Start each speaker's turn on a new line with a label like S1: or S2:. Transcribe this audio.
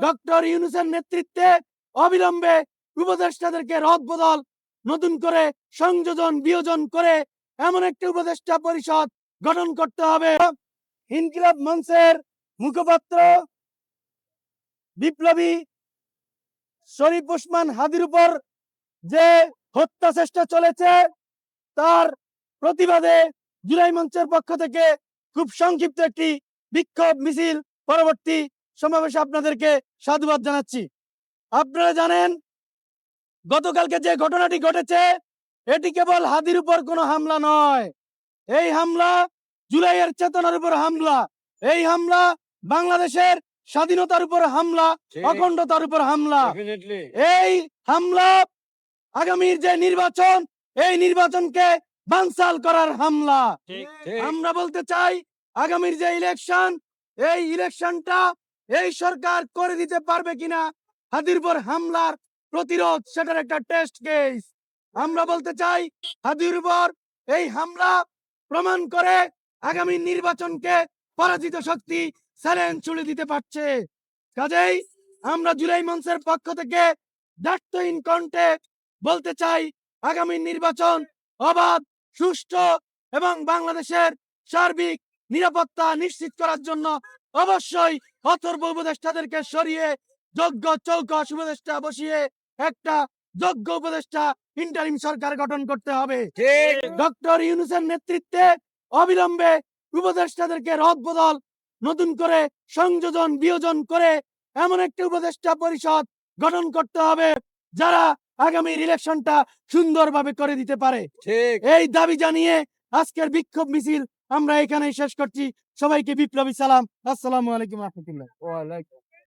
S1: Doctor ইউনূসের নেতৃত্বে অবিলম্বে উপদেষ্টাদেরকে রদবদল নতুন করে সংযোজন বিয়োজন করে এমন একটি উপদেষ্টা পরিষদ গঠন করতে হবে। ইনকিলাব মঞ্চের মুখপাত্র বিপ্লবী শরীফ ওসমান হাদির উপর যে হত্যা চেষ্টা চলেছে তার প্রতিবাদে জুলাই মঞ্চের পক্ষ থেকে খুব সংক্ষিপ্ত একটি বিক্ষোভ মিছিল পরবর্তী সমাবেশে আপনাদেরকে সাধুবাদ জানাচ্ছি। আপনারা জানেন গতকালকে যে ঘটনাটি ঘটেছে এটি কেবল হাদির উপর কোনো হামলা নয়, এই হামলা জুলাইয়ের চেতনার উপর হামলা, এই হামলা বাংলাদেশের স্বাধীনতার উপর হামলা, অখণ্ডতার উপর হামলা। এই হামলা আগামীর যে নির্বাচন এই নির্বাচনকে বানচাল করার হামলা। আমরা বলতে চাই আগামীর যে ইলেকশন এই ইলেকশনটা এই সরকার করে দিতে পারবে কিনা হাদির উপর হামলার প্রতিরোধ সেটার একটা টেস্ট কেস। আমরা বলতে চাই হাদির উপর এই হামলা প্রমাণ করে আগামী নির্বাচনকে পরাজিত শক্তি চ্যালেঞ্জ ছুড়ে দিতে পারছে। কাজেই আমরা জুলাই মঞ্চের পক্ষ থেকে দায়িত্বহীন কণ্ঠে বলতে চাই আগামী নির্বাচন অবাধ, সুষ্ঠু এবং বাংলাদেশের সার্বিক নিরাপত্তা নিশ্চিত করার জন্য অবশ্যই অথর্ব উপদেষ্টাদেরকে সরিয়ে যোগ্য চৌকস উপদেষ্টা বসিয়ে একটা যোগ্য উপদেষ্টা ইন্টারিম সরকার গঠন করতে হবে। ডক্টর ইউনূসের নেতৃত্বে অবিলম্বে উপদেষ্টাদেরকে রদবদল নতুন করে সংযোজন বিয়োজন করে এমন একটি উপদেষ্টা পরিষদ গঠন করতে হবে যারা আগামীর ইলেকশনটা সুন্দরভাবে করে দিতে পারে। এই দাবি জানিয়ে আজকের বিক্ষোভ মিছিল আমরা এখানেই শেষ করছি। সবাইকে বিপ্লবী সালাম। আসসালামু আলাইকুম রহমতুল্লাহ।